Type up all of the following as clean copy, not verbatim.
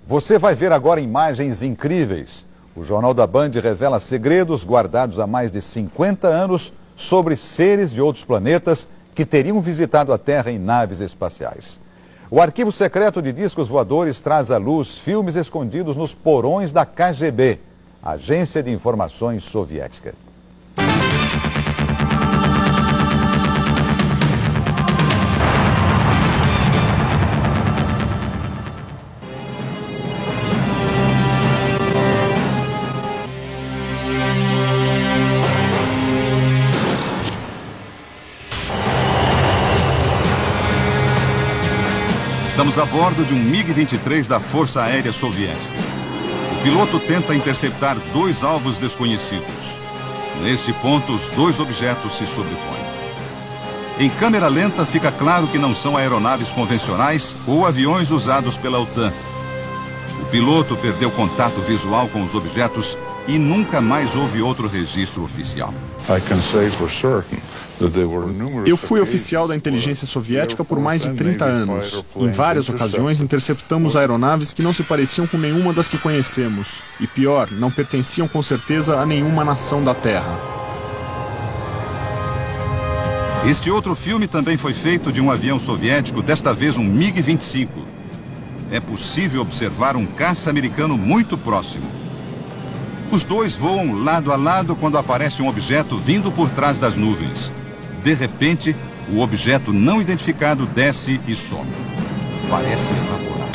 Você vai ver agora imagens incríveis. O Jornal da Band revela segredos guardados há mais de 50 anos sobre seres de outros planetas que teriam visitado a Terra em naves espaciais. O arquivo secreto de discos voadores traz à luz filmes escondidos nos porões da KGB, Agência de Informações Soviética. Estamos a bordo de um MiG-23 da Força Aérea Soviética. O piloto tenta interceptar dois alvos desconhecidos. Neste ponto, os dois objetos se sobrepõem. Em câmera lenta, fica claro que não são aeronaves convencionais ou aviões usados pela OTAN. O piloto perdeu contato visual com os objetos e nunca mais houve outro registro oficial. Eu fui oficial da inteligência soviética por mais de 30 anos. Em várias ocasiões, interceptamos aeronaves que não se pareciam com nenhuma das que conhecemos. E pior, não pertenciam com certeza a nenhuma nação da Terra. Este outro filme também foi feito de um avião soviético, desta vez um MiG-25. É possível observar um caça americano muito próximo. Os dois voam lado a lado quando aparece um objeto vindo por trás das nuvens. De repente, o objeto não identificado desce e some. Parece evaporar.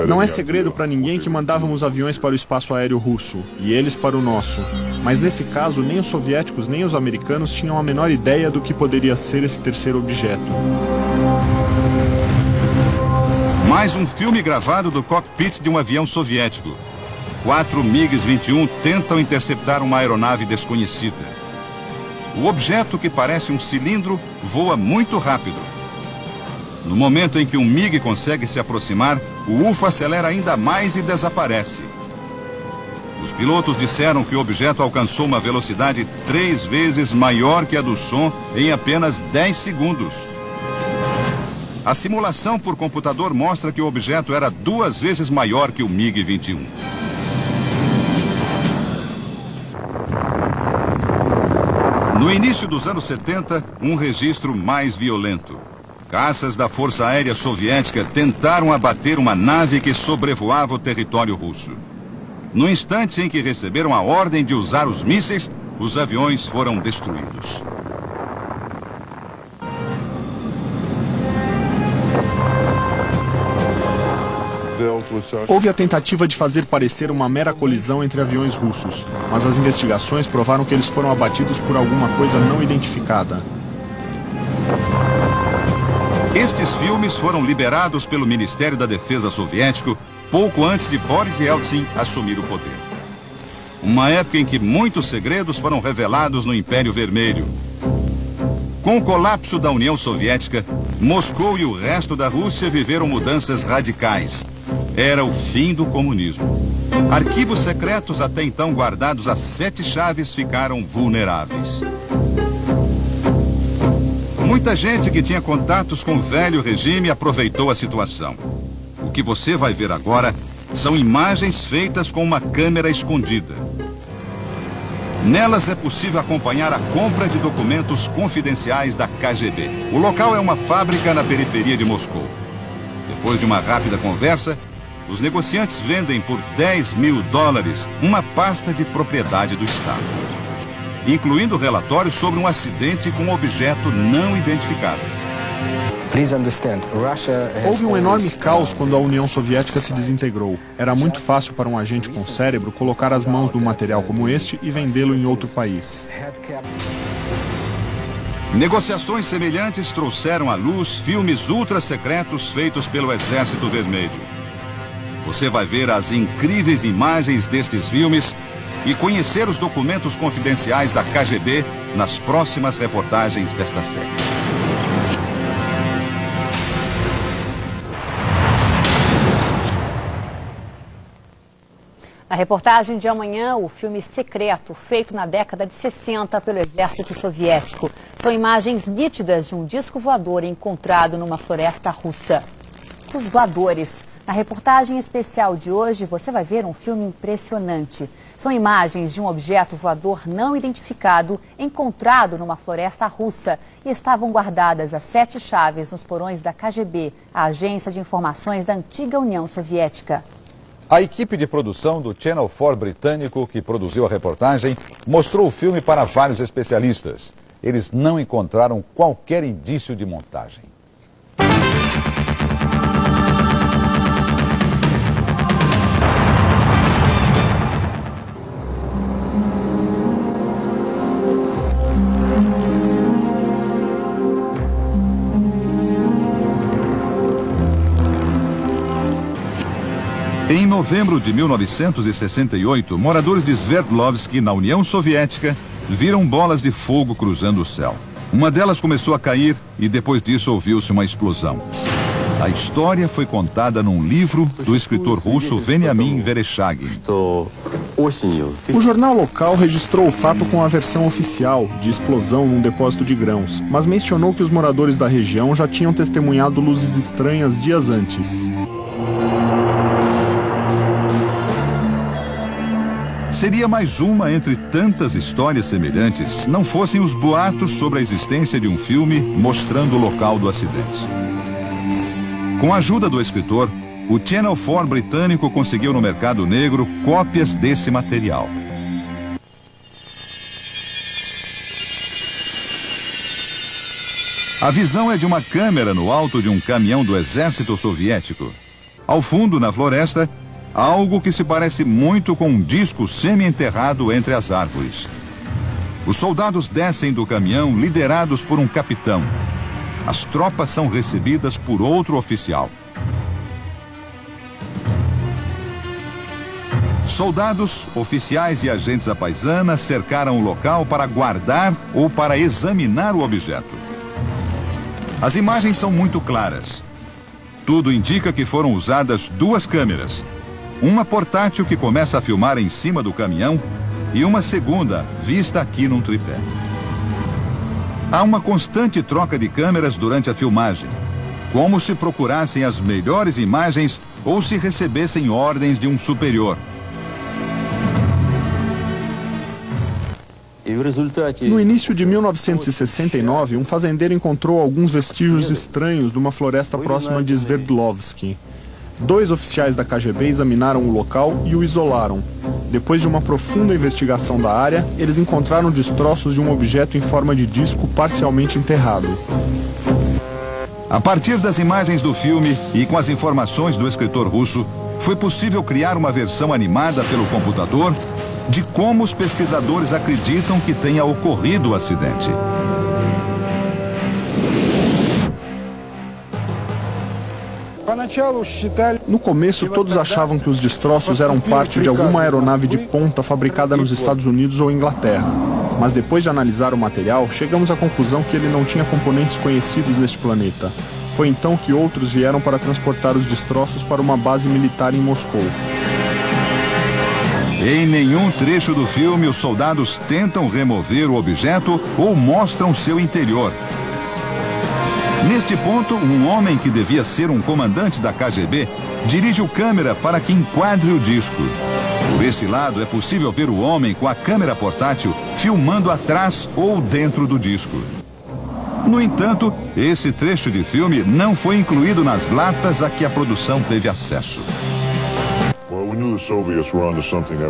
Não é segredo para ninguém que mandávamos aviões para o espaço aéreo russo, e eles para o nosso. Mas nesse caso, nem os soviéticos nem os americanos tinham a menor ideia do que poderia ser esse terceiro objeto. Mais um filme gravado do cockpit de um avião soviético. 4 MiG-21 tentam interceptar uma aeronave desconhecida. O objeto, que parece um cilindro, voa muito rápido. No momento em que um MiG consegue se aproximar, o UFO acelera ainda mais e desaparece. Os pilotos disseram que o objeto alcançou uma velocidade 3 vezes maior que a do som em apenas 10 segundos. A simulação por computador mostra que o objeto era 2 vezes maior que o MiG-21. No início dos anos 70, um registro mais violento. Caças da Força Aérea Soviética tentaram abater uma nave que sobrevoava o território russo. No instante em que receberam a ordem de usar os mísseis, os aviões foram destruídos. Houve a tentativa de fazer parecer uma mera colisão entre aviões russos, mas as investigações provaram que eles foram abatidos por alguma coisa não identificada. Estes filmes foram liberados pelo Ministério da Defesa soviético pouco antes de Boris Yeltsin assumir o poder. Uma época em que muitos segredos foram revelados no Império Vermelho. Com o colapso da União Soviética, Moscou e o resto da Rússia viveram mudanças radicais. Era o fim do comunismo. Arquivos secretos até então guardados a 7 chaves ficaram vulneráveis. Muita gente que tinha contatos com o velho regime aproveitou a situação. O que você vai ver agora são imagens feitas com uma câmera escondida. Nelas é possível acompanhar a compra de documentos confidenciais da KGB. O local é uma fábrica na periferia de Moscou. Depois de uma rápida conversa, os negociantes vendem por $10 mil uma pasta de propriedade do Estado, incluindo relatórios sobre um acidente com um objeto não identificado. Houve um enorme caos quando a União Soviética se desintegrou. Era muito fácil para um agente com cérebro colocar as mãos num material como este e vendê-lo em outro país. Negociações semelhantes trouxeram à luz filmes ultra-secretos feitos pelo Exército Vermelho. Você vai ver as incríveis imagens destes filmes e conhecer os documentos confidenciais da KGB nas próximas reportagens desta série. Na reportagem de amanhã, o filme Secreto, feito na década de 60 pelo exército soviético. São imagens nítidas de um disco voador encontrado numa floresta russa. objetos voadores. Na reportagem especial de hoje, você vai ver um filme impressionante. São imagens de um objeto voador não identificado encontrado numa floresta russa e estavam guardadas as 7 chaves nos porões da KGB, a agência de informações da antiga União Soviética. A equipe de produção do Channel 4 britânico que produziu a reportagem mostrou o filme para vários especialistas. Eles não encontraram qualquer indício de montagem. Em novembro de 1968, moradores de Sverdlovsk, na União Soviética, viram bolas de fogo cruzando o céu. Uma delas começou a cair e depois disso ouviu-se uma explosão. A história foi contada num livro do escritor russo Veniamin Vereshchagin. O jornal local registrou o fato com a versão oficial de explosão num depósito de grãos, mas mencionou que os moradores da região já tinham testemunhado luzes estranhas dias antes. Seria mais uma entre tantas histórias semelhantes, não fossem os boatos sobre a existência de um filme mostrando o local do acidente. Com a ajuda do escritor, o Channel 4 britânico conseguiu no mercado negro cópias desse material. A visão é de uma câmera no alto de um caminhão do exército soviético. Ao fundo, na floresta, algo que se parece muito com um disco semi-enterrado entre as árvores. Os soldados descem do caminhão liderados por um capitão. As tropas são recebidas por outro oficial. Soldados, oficiais e agentes à paisana cercaram o local para guardar ou para examinar o objeto. As imagens são muito claras. Tudo indica que foram usadas 2 câmeras. Uma portátil que começa a filmar em cima do caminhão e uma segunda vista aqui num tripé. Há uma constante troca de câmeras durante a filmagem, como se procurassem as melhores imagens ou se recebessem ordens de um superior. No início de 1969, um fazendeiro encontrou alguns vestígios estranhos numa floresta próxima de Sverdlovsk. 2 oficiais da KGB examinaram o local e o isolaram. Depois de uma profunda investigação da área, eles encontraram destroços de um objeto em forma de disco parcialmente enterrado. A partir das imagens do filme e com as informações do escritor russo, foi possível criar uma versão animada pelo computador de como os pesquisadores acreditam que tenha ocorrido o acidente. No começo, todos achavam que os destroços eram parte de alguma aeronave de ponta fabricada nos Estados Unidos ou Inglaterra. Mas depois de analisar o material, chegamos à conclusão que ele não tinha componentes conhecidos neste planeta. Foi então que outros vieram para transportar os destroços para uma base militar em Moscou. Em nenhum trecho do filme, os soldados tentam remover o objeto ou mostram seu interior. Neste ponto, um homem que devia ser um comandante da KGB dirige o câmera para que enquadre o disco. Por esse lado, é possível ver o homem com a câmera portátil filmando atrás ou dentro do disco. No entanto, esse trecho de filme não foi incluído nas latas a que a produção teve acesso.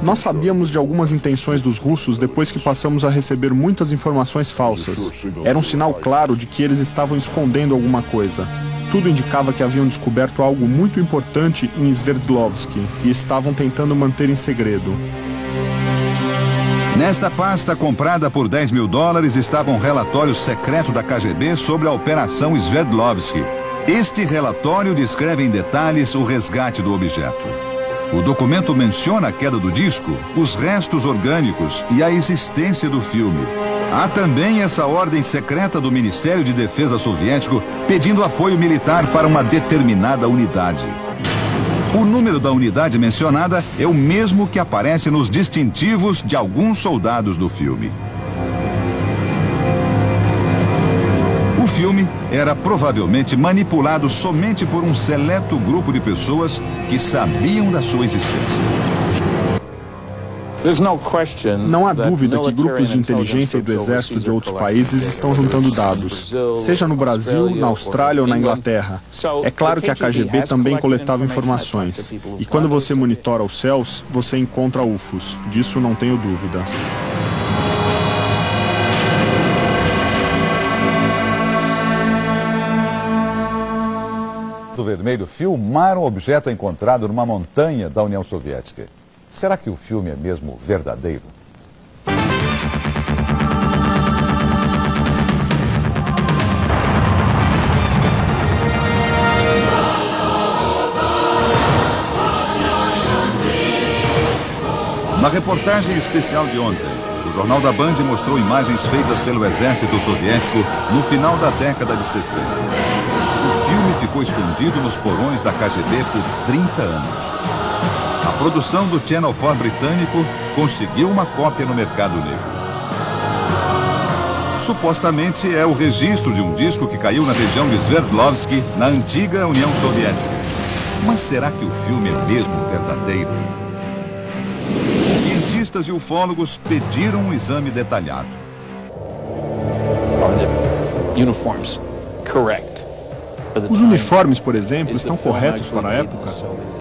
Nós sabíamos de algumas intenções dos russos depois que passamos a receber muitas informações falsas. Era um sinal claro de que eles estavam escondendo alguma coisa. Tudo indicava que haviam descoberto algo muito importante em Sverdlovsk e estavam tentando manter em segredo. Nesta pasta comprada por $10 mil estava um relatório secreto da KGB sobre a Operação Sverdlovsk. Este relatório descreve em detalhes o resgate do objeto. O documento menciona a queda do disco, os restos orgânicos e a existência do filme. Há também essa ordem secreta do Ministério de Defesa soviético pedindo apoio militar para uma determinada unidade. O número da unidade mencionada é o mesmo que aparece nos distintivos de alguns soldados do filme. O filme era provavelmente manipulado somente por um seleto grupo de pessoas que sabiam da sua existência. Não há dúvida que grupos de inteligência e do exército de outros países estão juntando dados, seja no Brasil, na Austrália ou na Inglaterra. É claro que a KGB também coletava informações. E quando você monitora os céus, você encontra UFOs. Disso não tenho dúvida. Do Vermelho filmaram o objeto encontrado numa montanha da União Soviética. Será que o filme é mesmo verdadeiro? Na reportagem especial de ontem, o Jornal da Band mostrou imagens feitas pelo exército soviético no final da década de 60. O filme ficou escondido nos porões da KGB por 30 anos. A produção do Channel 4 britânico conseguiu uma cópia no mercado negro. Supostamente é o registro de um disco que caiu na região de Sverdlovsk, na antiga União Soviética. Mas será que o filme é mesmo verdadeiro? Cientistas e ufólogos pediram um exame detalhado. Os uniformes, por exemplo, estão corretos para a época?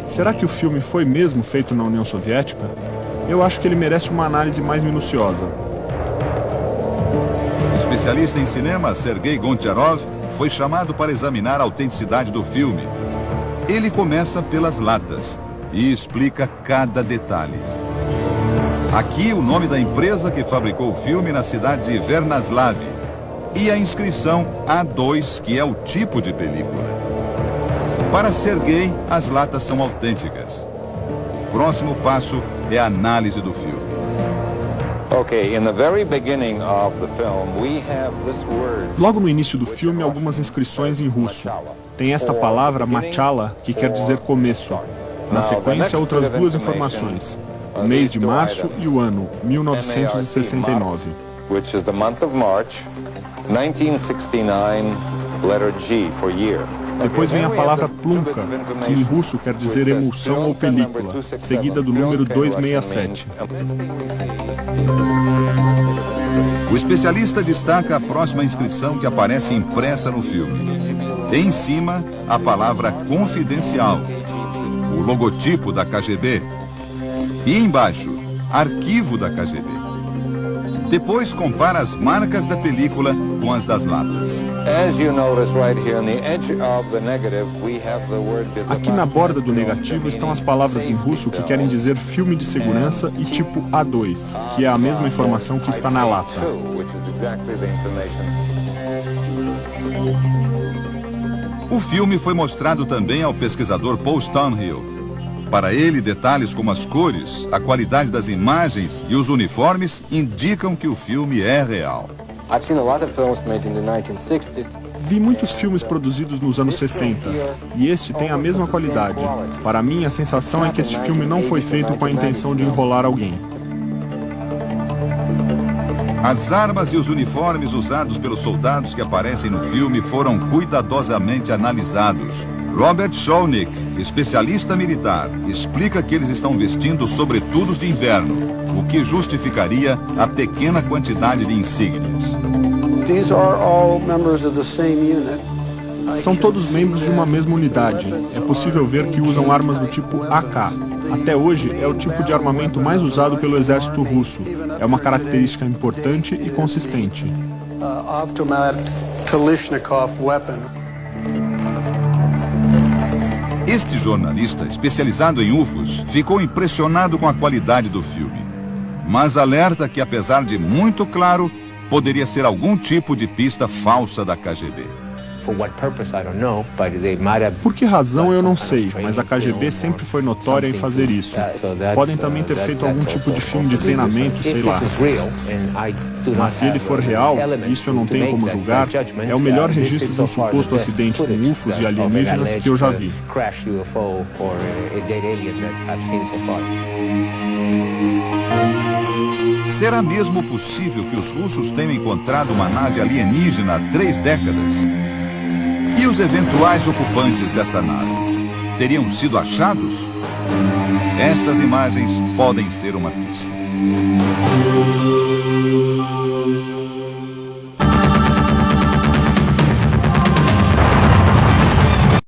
Será que o filme foi mesmo feito na União Soviética? Eu acho que ele merece uma análise mais minuciosa. O especialista em cinema, Sergei Goncharov, foi chamado para examinar a autenticidade do filme. Ele começa pelas latas e explica cada detalhe. Aqui o nome da empresa que fabricou o filme na cidade de Vernaslav e a inscrição A2, que é o tipo de película. Para Sergei, as latas são autênticas. O próximo passo é a análise do filme. Logo no início do filme, algumas inscrições em russo. Tem esta palavra, machala, que quer dizer começo. Na sequência, outras duas informações. O mês de março e o ano, 1969. 1969, letter G for year. Depois vem a palavra plunka, que em russo quer dizer emulsão ou película, seguida do número 267. O especialista destaca a próxima inscrição que aparece impressa no filme. Em cima, a palavra confidencial, o logotipo da KGB e embaixo, arquivo da KGB. Depois compara as marcas da película com as das latas. Aqui na borda do negativo estão as palavras em russo que querem dizer filme de segurança e tipo A2, que é a mesma informação que está na lata. O filme foi mostrado também ao pesquisador Paul Stonehill. Para ele, detalhes como as cores, a qualidade das imagens e os uniformes indicam que o filme é real. Vi muitos filmes produzidos nos anos 60, e este tem a mesma qualidade. Para mim, a sensação é que este filme não foi feito com a intenção de enrolar alguém. As armas e os uniformes usados pelos soldados que aparecem no filme foram cuidadosamente analisados. Robert Schownick, especialista militar, explica que eles estão vestindo sobretudos de inverno, o que justificaria a pequena quantidade de insígnias. São todos membros de uma mesma unidade. É possível ver que usam armas do tipo AK. Até hoje, é o tipo de armamento mais usado pelo exército russo. É uma característica importante e consistente. Este jornalista, especializado em UFOs, ficou impressionado com a qualidade do filme. Mas alerta que, apesar de muito claro, poderia ser algum tipo de pista falsa da KGB. Por que razão eu não sei, mas a KGB sempre foi notória em fazer isso. Podem também ter feito algum tipo de filme de treinamento, sei lá. Mas se ele for real, isso eu não tenho como julgar, é o melhor registro de um suposto acidente com UFOs e alienígenas que eu já vi. Será mesmo possível que os russos tenham encontrado uma nave alienígena há 3 décadas? E os eventuais ocupantes desta nave teriam sido achados? Estas imagens podem ser uma pista.